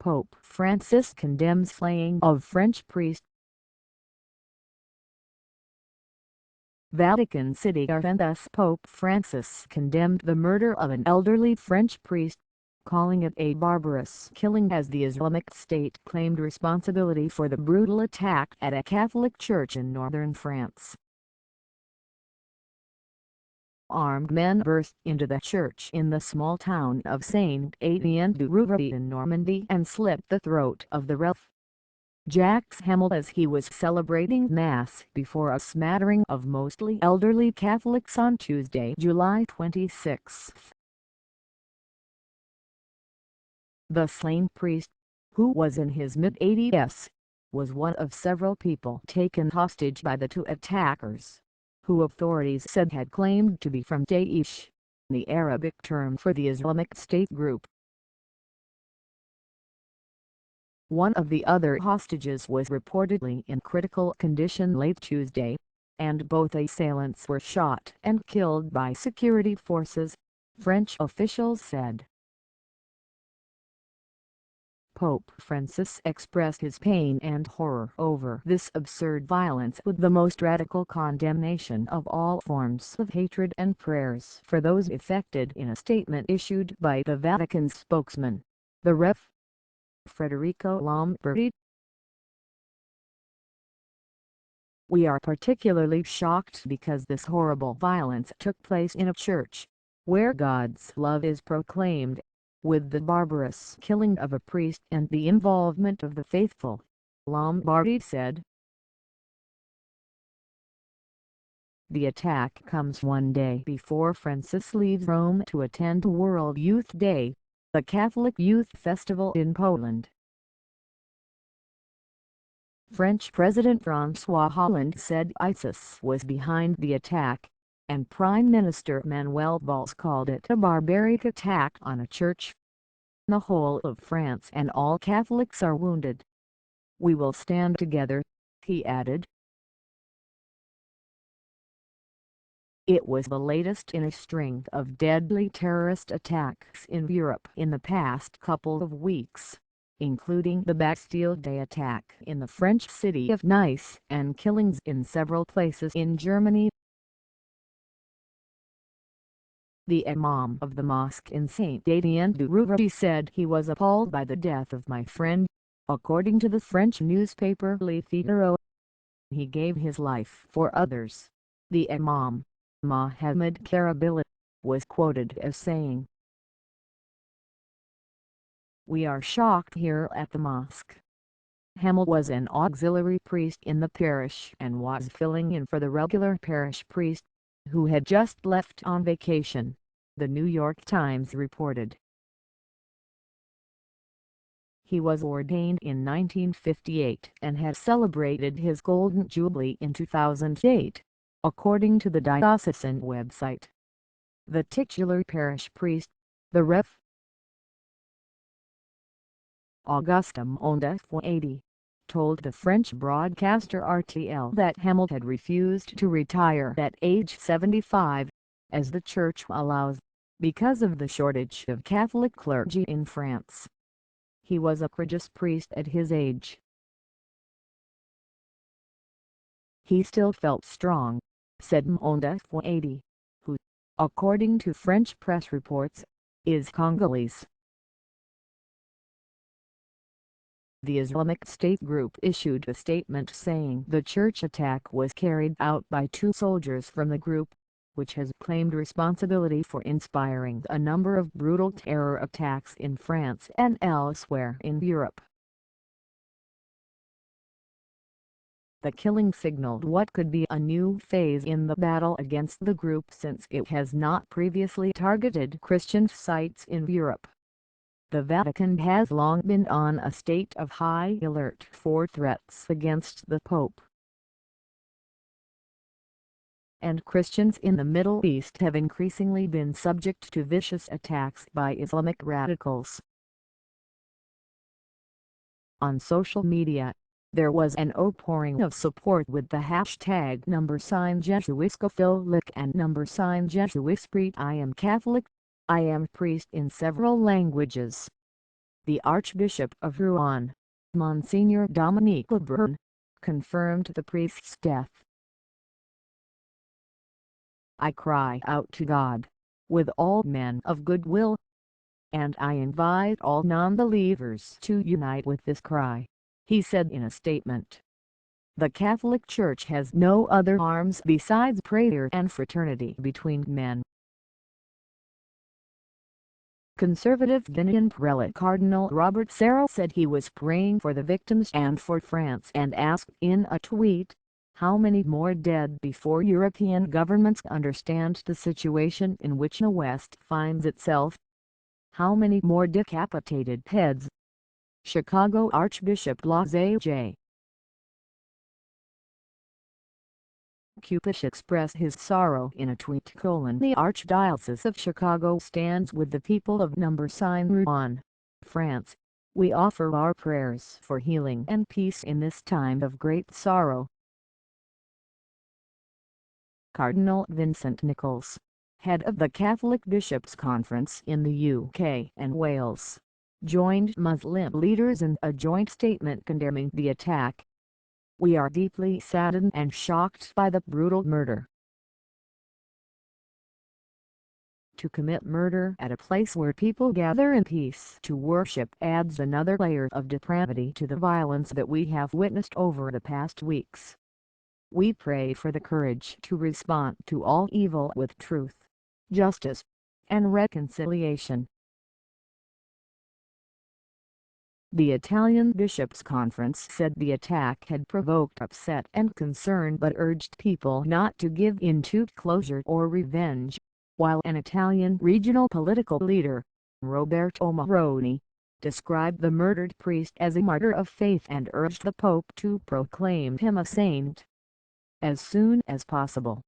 Pope Francis condemns slaying of French priest. Vatican City and thus Pope Francis condemned the murder of an elderly French priest, calling it a barbarous killing as the Islamic State claimed responsibility for the brutal attack at a Catholic church in northern France. Armed men burst into the church in the small town of Saint-Etienne-du-Rouvray in Normandy and slit the throat of the ref, Jacques Hamel, as he was celebrating Mass before a smattering of mostly elderly Catholics on Tuesday, July 26. The slain priest, who was in his mid-80s, was one of several people taken hostage by the two attackers, who authorities said had claimed to be from Daesh, the Arabic term for the Islamic State group. One of the other hostages was reportedly in critical condition late Tuesday, and both assailants were shot and killed by security forces, French officials said. Pope Francis expressed his pain and horror over this absurd violence with the most radical condemnation of all forms of hatred and prayers for those affected in a statement issued by the Vatican's spokesman, the Rev. Federico Lombardi. "We are particularly shocked because this horrible violence took place in a church, where God's love is proclaimed, with the barbarous killing of a priest and the involvement of the faithful," Lombardi said. The attack comes one day before Francis leaves Rome to attend World Youth Day, the Catholic youth festival in Poland. French President François Hollande said ISIS was behind the attack, and Prime Minister Manuel Valls called it a barbaric attack on a church. "The whole of France and all Catholics are wounded. We will stand together," he added. It was the latest in a string of deadly terrorist attacks in Europe in the past couple of weeks, including the Bastille Day attack in the French city of Nice and killings in several places in Germany. The imam of the mosque in Saint-Etienne-du-Rouvray said he was appalled by the death of my friend, according to the French newspaper Le Figaro. He gave his life for others, the imam, Mohammed Karabila, was quoted as saying. "We are shocked here at the mosque." Hamel was an auxiliary priest in the parish and was filling in for the regular parish priest, who had just left on vacation, the New York Times reported. He was ordained in 1958 and had celebrated his Golden Jubilee in 2008, according to the diocesan website. The titular parish priest, the Rev. Auguste Monde, told the French broadcaster RTL that Hamel had refused to retire at age 75, as the church allows, because of the shortage of Catholic clergy in France. He was a courageous priest at his age. He still felt strong, said Monde, who, according to French press reports, is Congolese. The Islamic State group issued a statement saying the church attack was carried out by two soldiers from the group, which has claimed responsibility for inspiring a number of brutal terror attacks in France and elsewhere in Europe. The killing signaled what could be a new phase in the battle against the group, since it has not previously targeted Christian sites in Europe. The Vatican has long been on a state of high alert for threats against the Pope, and Christians in the Middle East have increasingly been subject to vicious attacks by Islamic radicals. On social media, there was an outpouring of support with the hashtag #JesuisCatholic and #JesuisPriest. I am Catholic, I am priest in several languages. The Archbishop of Rouen, Monsignor Dominique Lebrun, confirmed the priest's death. "I cry out to God, with all men of good will, and I invite all non-believers to unite with this cry," he said in a statement. "The Catholic Church has no other arms besides prayer and fraternity between men." Conservative Guinean prelate Cardinal Robert Sarah said he was praying for the victims and for France, and asked in a tweet, "How many more dead before European governments understand the situation in which the West finds itself? How many more decapitated heads?" Chicago Archbishop Blase J. Kupish expressed his sorrow in a tweet: "The Archdiocese of Chicago stands with the people of Rouen, France. We offer our prayers for healing and peace in this time of great sorrow." Cardinal Vincent Nichols, head of the Catholic Bishops' Conference in the UK and Wales, joined Muslim leaders in a joint statement condemning the attack. "We are deeply saddened and shocked by the brutal murder. To commit murder at a place where people gather in peace to worship adds another layer of depravity to the violence that we have witnessed over the past weeks. We pray for the courage to respond to all evil with truth, justice, and reconciliation." The Italian Bishops' Conference said the attack had provoked upset and concern, but urged people not to give in to closure or revenge, while an Italian regional political leader, Roberto Maroni, described the murdered priest as a martyr of faith and urged the Pope to proclaim him a saint as soon as possible.